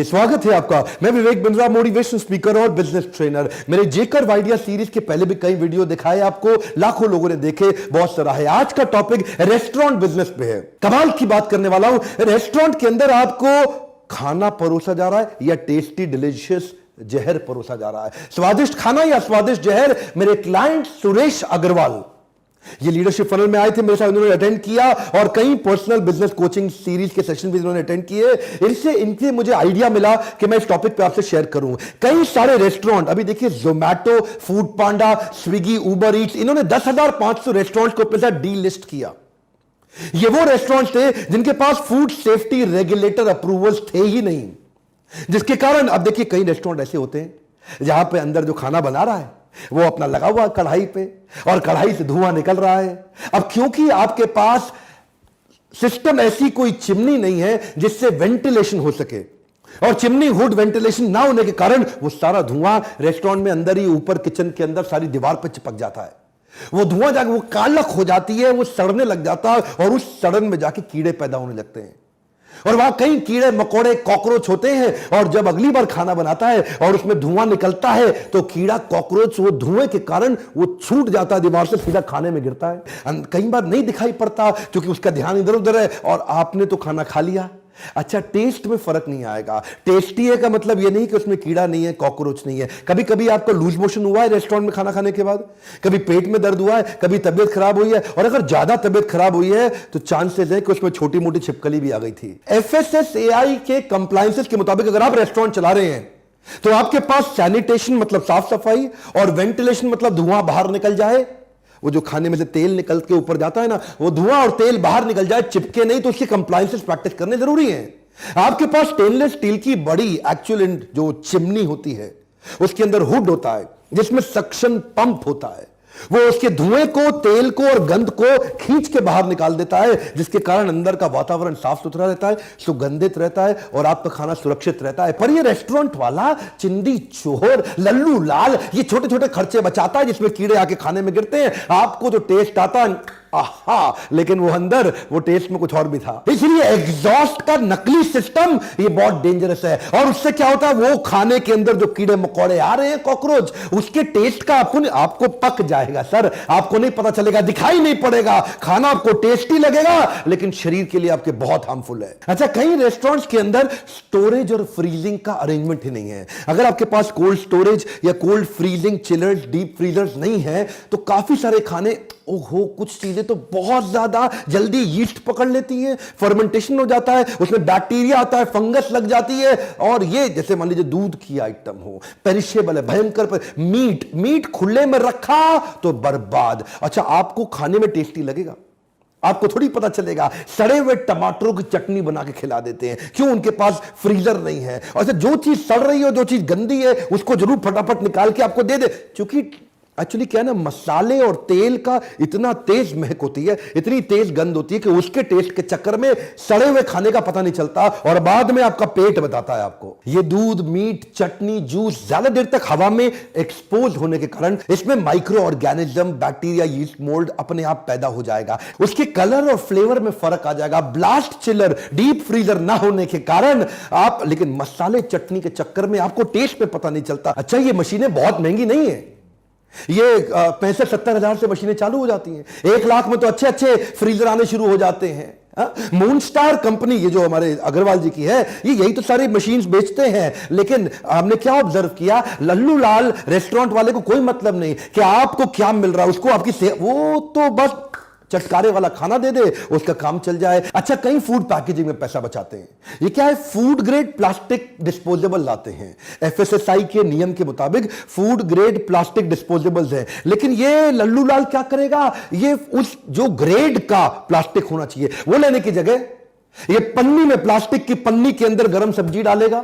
स्वागत है आपका। मैं विवेक बिंद्रा, मोटिवेशन स्पीकर और बिजनेस ट्रेनर। मेरे जेकर आइडिया सीरीज के पहले भी कई वीडियो दिखाए आपको, लाखों लोगों ने देखे, बहुत सारा है। आज का टॉपिक रेस्टोरेंट बिजनेस पे है। कमाल की बात करने वाला हूं। रेस्टोरेंट के अंदर आपको खाना परोसा जा रहा है या टेस्टी डिलीशियस जहर परोसा जा रहा है? स्वादिष्ट खाना या स्वादिष्ट जहर? मेरे क्लाइंट सुरेश अग्रवाल ये लीडरशिप फनल में आए थे, मेरे साथ उन्होंने अटेंड किया और कई पर्सनल बिजनेस कोचिंग सीरीज के सेशन भी उन्होंने अटेंड किए। इनसे मुझे आइडिया मिला कि मैं इस टॉपिक पे आपसे शेयर करूं। कई सारे रेस्टोरेंट, अभी देखिए जोमैटो, फूड पांडा, स्विगी, उबर ईट्स, इन्होंने 10,500 रेस्टोरेंट को अपने साथ डी लिस्ट किया। ये वो रेस्टोरेंट थे जिनके पास फूड सेफ्टी रेगुलेटर अप्रूवल्स थे ही नहीं, जिसके कारण अब देखिए कई रेस्टोरेंट ऐसे होते हैं जहां पे अंदर जो खाना बना रहा है वो अपना लगा हुआ कढ़ाई पे और कढ़ाई से धुआं निकल रहा है। अब क्योंकि आपके पास सिस्टम ऐसी कोई चिमनी नहीं है जिससे वेंटिलेशन हो सके, और चिमनी हुड वेंटिलेशन ना होने के कारण वो सारा धुआं रेस्टोरेंट में अंदर ही ऊपर किचन के अंदर सारी दीवार पर चिपक जाता है। वो धुआं जाके वो कालक हो जाती है, वो सड़ने लग जाता है और उस सड़न में जाके कीड़े पैदा होने लगते हैं और वहां कई कीड़े मकोड़े कॉकरोच होते हैं। और जब अगली बार खाना बनाता है और उसमें धुआं निकलता है तो कीड़ा कॉकरोच वो धुएं के कारण वो छूट जाता है दीवार से, सीधा खाने में गिरता है। कई बार नहीं दिखाई पड़ता क्योंकि उसका ध्यान इधर उधर है और आपने तो खाना खा लिया। अच्छा, टेस्ट में फर्क नहीं आएगा। टेस्टी है का मतलब यह नहीं कि उसमें कीड़ा नहीं है, कॉकरोच नहीं है। कभी कभी आपको लूज मोशन हुआ है रेस्टोरेंट में खाना खाने के बाद, कभी पेट में दर्द हुआ है, कभी तबियत खराब हुई है, और अगर ज्यादा तबियत खराब हुई है तो चांसेस है कि उसमें छोटी मोटी छिपकली भी आ गई थी। FSSAI के कंप्लायंसेस के मुताबिक अगर आप रेस्टोरेंट चला रहे हैं तो आपके पास सैनिटेशन मतलब साफ सफाई और वेंटिलेशन मतलब धुआं बाहर निकल जाए। वो जो खाने में से तेल निकल के ऊपर जाता है ना, वो धुआं और तेल बाहर निकल जाए, चिपके नहीं, तो उसकी कंप्लायंसेस प्रैक्टिस करने जरूरी है। आपके पास स्टेनलेस स्टील की बड़ी एक्चुअल जो चिमनी होती है उसके अंदर हुड होता है जिसमें सक्शन पंप होता है। वो उसके धुएं को, तेल को और गंध को खींच के बाहर निकाल देता है, जिसके कारण अंदर का वातावरण साफ सुथरा रहता है, सुगंधित रहता है और आपका खाना सुरक्षित रहता है। पर ये रेस्टोरेंट वाला चिंदी चोर, लल्लू लाल, ये छोटे छोटे खर्चे बचाता है जिसमें कीड़े आके खाने में गिरते हैं। आपको जो टेस्ट आता है आहा, लेकिन वो अंदर वो टेस्ट में कुछ और भी था। इसलिए एग्जॉस्ट का नकली सिस्टम ये बहुत डेंजरस है। और उससे क्या होता है, वो खाने के अंदर जो कीड़े मकोड़े आ रहे हैं, कॉकरोच, उसके टेस्ट का आपको पक जाएगा सर, आपको नहीं पता चलेगा, दिखाई नहीं पड़ेगा। खाना आपको टेस्टी लगेगा लेकिन शरीर के लिए आपके बहुत हार्मफुल है। अच्छा, कई रेस्टोरेंट्स के अंदर स्टोरेज और फ्रीजिंग का अरेंजमेंट ही नहीं है। अगर आपके पास कोल्ड स्टोरेज या cold freezing chillers, deep freezers नहीं है तो काफी सारे खाने, ओहो, कुछ चीजें तो बहुत ज्यादा जल्दी यीस्ट पकड़ लेती हैं, फर्मेंटेशन हो जाता है, उसमें बैक्टीरिया आता है, फंगस लग जाती है। और ये जैसे मान लीजिए दूध की आइटम हो, पेरिशेबल है, भयंकर। मीट खुले में रखा तो बर्बाद। अच्छा, आपको खाने में टेस्टी लगेगा? आपको थोड़ी पता चलेगा। सड़े हुए टमाटरों की चटनी बना के खिला देते हैं, क्यों? उनके पास फ्रीजर नहीं है। और जो चीज सड़ रही हो, जो चीज गंदी है, उसको जरूर फटाफट निकाल के आपको दे दे, क्योंकि एक्चुअली क्या है ना, मसाले और तेल का इतना तेज महक होती है, इतनी तेज गंध होती है कि उसके टेस्ट के चक्कर में सड़े हुए खाने का पता नहीं चलता और बाद में आपका पेट बताता है आपको। ये दूध, मीट, चटनी, जूस ज्यादा देर तक हवा में एक्सपोज होने के कारण इसमें micro organism, bacteria, yeast, mould अपने आप पैदा हो जाएगा। उसके कलर और फ्लेवर में फर्क आ जाएगा। ब्लास्ट चिलर, डीप फ्रीजर ना होने के कारण आप, लेकिन मसाले चटनी के चक्कर में आपको टेस्ट में पता नहीं चलता। अच्छा, ये मशीनें बहुत महंगी नहीं है, ये 65-70 हजार से मशीनें चालू हो जाती हैं। 1 लाख में तो अच्छे अच्छे फ्रीजर आने शुरू हो जाते हैं। मूनस्टार कंपनी, ये जो हमारे अग्रवाल जी की है, ये यही तो सारी मशीन्स बेचते हैं। लेकिन हमने क्या ऑब्जर्व किया, लल्लू लाल रेस्टोरेंट वाले को कोई मतलब नहीं कि आपको क्या मिल रहा है, उसको आपकी वो तो बस चटकारे वाला खाना दे दे, उसका काम चल जाए। अच्छा, कई फूड पैकेजिंग में पैसा बचाते हैं। ये क्या है, फूड ग्रेड प्लास्टिक डिस्पोजेबल लाते हैं। FSSAI के नियम के मुताबिक फूड ग्रेड प्लास्टिक डिस्पोजेबल्स है। लेकिन ये लल्लू लाल क्या करेगा, ये उस जो ग्रेड का प्लास्टिक होना चाहिए वो लेने की जगह ये पन्नी में, प्लास्टिक की पन्नी के अंदर गरम सब्जी डालेगा,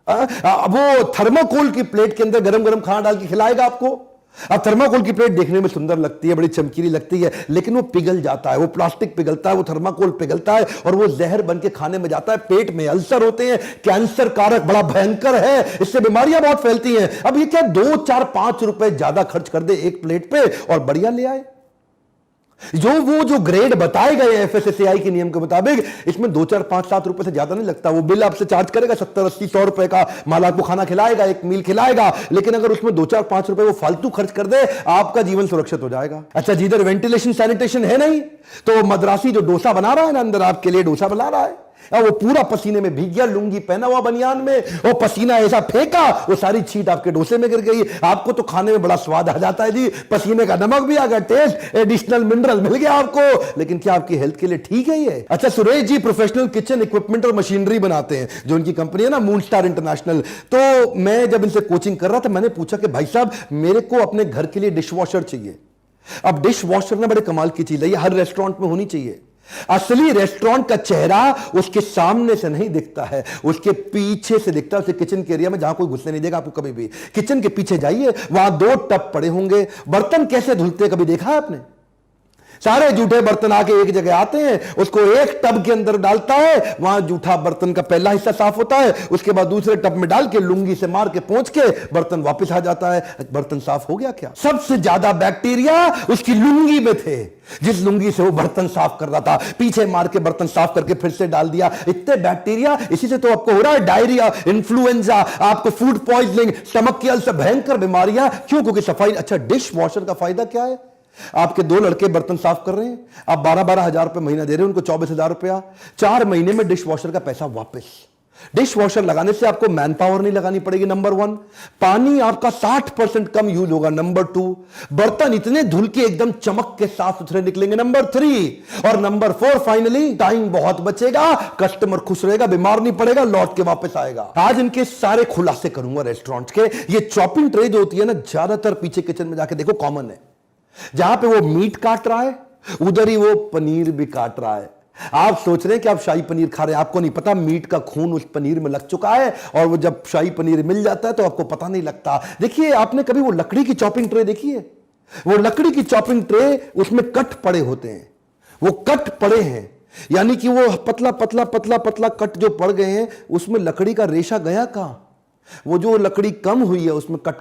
वो थर्माकोल की प्लेट के अंदर गरम गरम खाना डाल के खिलाएगा आपको। अब थर्माकोल की प्लेट देखने में सुंदर लगती है, बड़ी चमकीली लगती है, लेकिन वो पिघल जाता है, वो प्लास्टिक पिघलता है, वो थर्माकोल पिघलता है और वो जहर बन के खाने में जाता है। पेट में अल्सर होते हैं, कैंसर कारक, बड़ा भयंकर है, इससे बीमारियां बहुत फैलती हैं। अब ये क्या, 2, 4, 5 रुपए ज्यादा खर्च कर दे एक प्लेट पे और बढ़िया ले आए। जो ग्रेड बताए गए एफएसएसएआई के नियम के मुताबिक, इसमें 2 4 5 7 रुपए से ज्यादा नहीं लगता। वो बिल आपसे चार्ज करेगा 70 80 100 रुपए का, माल आपको खाना खिलाएगा, एक मील खिलाएगा, लेकिन अगर उसमें 2 4 5 रुपए वो फालतू खर्च कर दे, आपका जीवन सुरक्षित हो जाएगा। अच्छा, जिधर वेंटिलेशन सैनिटेशन है नहीं, तो मद्रासी जो डोसा बना रहा है ना, अंदर आपके लिए डोसा बना रहा है, और वो पूरा पसीने में भीग गया, लुंगी पहना हुआ बनियान में, वो पसीना ऐसा फेंका, वो सारी छींट आपके डोसे में गिर गई। आपको तो खाने में बड़ा स्वाद आ जाता है जी, पसीने का नमक भी आ गया, टेस्ट, एडिशनल मिनरल मिल गया आपको, लेकिन क्या आपकी हेल्थ के लिए ठीक है ये? अच्छा, Suresh ji professional kitchen equipment और मशीनरी बनाते हैं, जो उनकी कंपनी है ना मून स्टार इंटरनेशनल। तो मैं जब इनसे कोचिंग कर रहा था, मैंने पूछा कि भाई साहब, मेरे को अपने घर के लिए डिश वॉशर चाहिए। अब डिश वॉशर ना बड़े कमाल की चीज है, ये हर रेस्टोरेंट में होनी चाहिए। असली रेस्टोरेंट का चेहरा उसके सामने से नहीं दिखता है, उसके पीछे से दिखता है। उसे किचन के एरिया में जहां कोई घुसने नहीं देगा आपको कभी भी, किचन के पीछे जाइए, वहां 2 टब पड़े होंगे। बर्तन कैसे धुलते कभी देखा है आपने? सारे जूठे बर्तन आके एक जगह आते हैं, उसको एक टब के अंदर डालता है, वहां जूठा बर्तन का पहला हिस्सा साफ होता है, उसके बाद दूसरे टब में डाल के लुंगी से मार के पोंछ के बर्तन वापस आ जाता है। बर्तन साफ हो गया क्या? सबसे ज्यादा बैक्टीरिया उसकी लुंगी में थे, जिस लुंगी से वो बर्तन साफ कर रहा था, पीछे मार के बर्तन साफ करके फिर से डाल दिया। इतने बैक्टीरिया, इसी से तो आपको हो रहा है डायरिया, इन्फ्लुएंजा, आपको फूड पॉइजनिंग, स्टमक की अल्सर, भयंकर बीमारियां। क्यों? क्योंकि सफाई। अच्छा, डिश वॉशर का फायदा क्या है? आपके 2 लड़के बर्तन साफ कर रहे हैं, आप 12-12 हजार रुपए महीना दे रहे हैं उनको, 24,000 रुपया, 4 महीने में डिश वॉशर का पैसा वापस। डिश वॉशर लगाने से आपको मैन पावर नहीं लगानी पड़ेगी, नंबर 1। पानी आपका 60% कम यूज होगा, नंबर 2। बर्तन इतने धुल के एकदम चमक के साफ सुथरे निकलेंगे, नंबर 3। और नंबर 4 फाइनली, टाइम बहुत बचेगा, कस्टमर खुश रहेगा, बीमार नहीं पड़ेगा, लौट के वापस आएगा। आज इनके सारे खुलासे करूंगा रेस्टोरेंट के। ये चॉपिंग ट्रे जो होती है ना, ज्यादातर पीछे किचन में जाके देखो कॉमन है। जहां पे वो मीट काट रहा है, उधर ही वो पनीर भी काट रहा है। आप सोच रहे हैं कि आप शाही पनीर खा रहे हैं, आपको नहीं पता मीट का खून उस पनीर में लग चुका है, और वो जब शाही पनीर मिल जाता है तो आपको पता नहीं लगता। देखिए, आपने कभी वो लकड़ी की चॉपिंग ट्रे देखी है? वो लकड़ी की चॉपिंग ट्रे, उसमें कट पड़े होते हैं, वो कट पड़े हैं, यानी कि वो पतला पतला पतला पतला कट जो पड़ गए हैं, उसमें लकड़ी का रेशा गया कहां? वो जो लकड़ी कम हुई है उसमें कट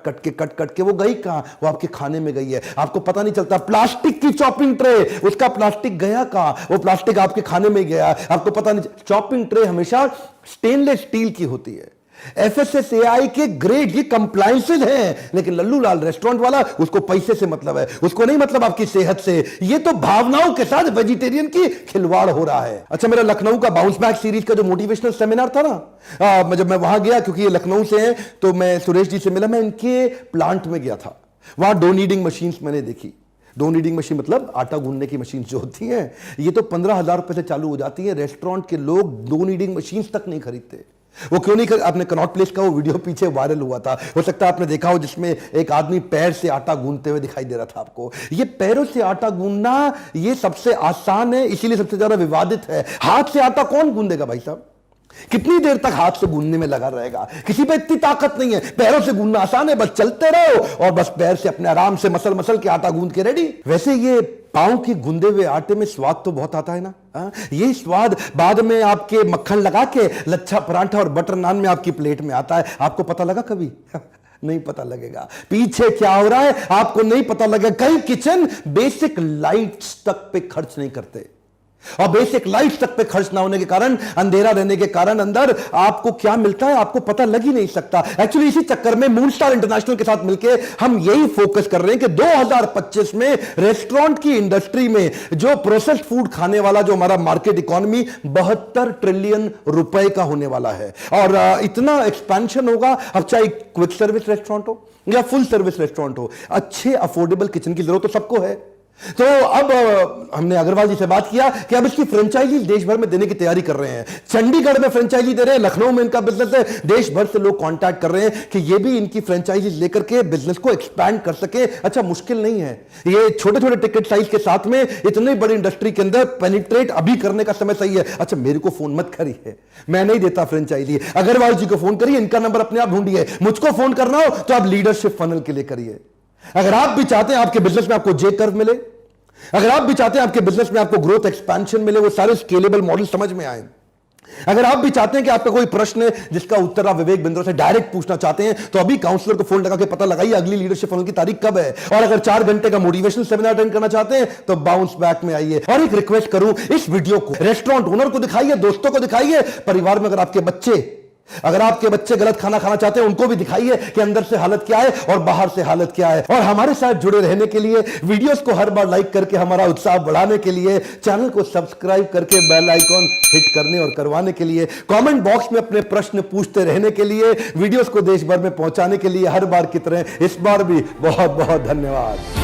कट के वो गई कहां? वो आपके खाने में गई है, आपको पता नहीं चलता। प्लास्टिक की चॉपिंग ट्रे, उसका प्लास्टिक गया कहां? वो प्लास्टिक आपके खाने में गया, आपको पता नहीं। चॉपिंग ट्रे हमेशा स्टेनलेस स्टील की होती है। एफएसएसएआई के ग्रेड, ये कंप्लायंसेस हैं, लेकिन लल्लू लाल रेस्टोरेंट वाला, उसको पैसे से मतलब है, उसको नहीं मतलब आपकी सेहत से। ये तो भावनाओं के साथ वेजिटेरियन की खिलवाड़ हो रहा है। अच्छा, मेरा लखनऊ का बाउंस बैक सीरीज का जो मोटिवेशनल सेमिनार था ना, जब मैं वहां गया, क्योंकि ये लखनऊ से हैं, तो मैं सुरेश जी से मिला, मैं इनके प्लांट में गया था। वहां डो नीडिंग मशीन मैंने देखी। डो नीडिंग मशीन मतलब आटा गूंदने की मशीन जो होती है, ये तो 15,000 रुपए से चालू हो जाती है। रेस्टोरेंट के लोग डो नीडिंग मशीन तक नहीं खरीदते। वो क्यों नहीं आपने कनॉट प्लेस का वो वीडियो पीछे वायरल हुआ था, हो सकता है आपने देखा हो, जिसमें एक आदमी पैर से आटा गूंदते हुए दिखाई दे रहा था आपको। ये पैरों से आटा गूंदना ये सबसे आसान है, इसीलिए सबसे ज्यादा विवादित है। हाथ से आटा कौन गूंदेगा भाई साहब? कितनी देर तक हाथ से गूंदने में लगा रहेगा? किसी पे इतनी ताकत नहीं है। पैरों से गूंदना आसान है, बस चलते रहो और बस पैर से अपने आराम से मसल मसल के आटा गूंद के रेडी। वैसे ये पांव के गूंदे हुए आटे में स्वाद तो बहुत आता है ना, ये स्वाद बाद में आपके मक्खन लगा के लच्छा पराठा और बटर नान में आपकी प्लेट में आता है। आपको पता लगा कभी? नहीं पता लगेगा। पीछे क्या हो रहा है आपको नहीं पता लगेगा। कई किचन बेसिक लाइट्स तक पे खर्च नहीं करते, और बेसिक लाइट तक पे खर्च ना होने के कारण, अंधेरा रहने के कारण, अंदर आपको क्या मिलता है आपको पता लग ही नहीं सकता। एक्चुअली इसी चक्कर में मून स्टार इंटरनेशनल के साथ मिलकर हम यही फोकस कर रहे हैं कि 2025 में रेस्टोरेंट की इंडस्ट्री में जो प्रोसेस्ड फूड खाने वाला जो हमारा मार्केट इकोनॉमी 72 ट्रिलियन रुपए का होने वाला है, और इतना एक्सपेंशन होगा। अब चाहे क्विक सर्विस रेस्टोरेंट हो या फुल सर्विस रेस्टोरेंट हो, अच्छे अफोर्डेबल किचन की जरूरत तो सबको है। तो अब हमने अग्रवाल जी से बात किया कि अब इसकी फ्रेंचाइजी देश भर में देने की तैयारी कर रहे हैं। चंडीगढ़ में फ्रेंचाइजी दे रहे हैं, लखनऊ में इनका बिजनेस है, देश भर से लोग कांटेक्ट कर रहे हैं कि ये भी इनकी फ्रेंचाइजी लेकर के बिजनेस को एक्सपैंड कर सके। अच्छा, मुश्किल नहीं है, ये छोटे छोटे टिकट साइज के साथ में इतनी बड़ी इंडस्ट्री के अंदर पेनिट्रेट अभी करने का समय सही है। अच्छा, मेरे को फोन मत करिए, मैं नहीं देता फ्रेंचाइजी। अग्रवाल जी को फोन करिए, इनका नंबर अपने आप ढूंढिए। मुझको फोन करना हो तो आप लीडरशिप फनल के लिए करिए। अगर आप भी चाहते हैं आपके बिजनेस में आपको जे कर्व मिले, अगर आप भी चाहते हैं आपके बिजनेस में आपको ग्रोथ एक्सपेंशन मिले, वो सारे स्केलेबल मॉडल समझ में आए, अगर आप भी चाहते हैं कि आपका कोई प्रश्न है जिसका उत्तर आप विवेक बिंद्रा से डायरेक्ट पूछना चाहते हैं, तो अभी काउंसलर को फोन लगा के पता लगाइए अगली लीडरशिप फनल की तारीख कब है। और अगर 4 घंटे का मोटिवेशन सेमिनार अटेंड करना चाहते हैं तो बाउंस बैक में आइए। और एक रिक्वेस्ट करूं, इस वीडियो को रेस्टोरेंट ओनर को दिखाइए, दोस्तों को दिखाइए, परिवार में अगर आपके बच्चे गलत खाना खाना चाहते हैं उनको भी दिखाइए कि अंदर से हालत क्या है और बाहर से हालत क्या है। और हमारे साथ जुड़े रहने के लिए, वीडियोस को हर बार लाइक करके हमारा उत्साह बढ़ाने के लिए, चैनल को सब्सक्राइब करके बेल आइकॉन हिट करने और करवाने के लिए, कमेंट बॉक्स में अपने प्रश्न पूछते रहने के लिए, वीडियोस को देश भर में पहुंचाने के लिए हर बार की तरह इस बार भी बहुत बहुत धन्यवाद।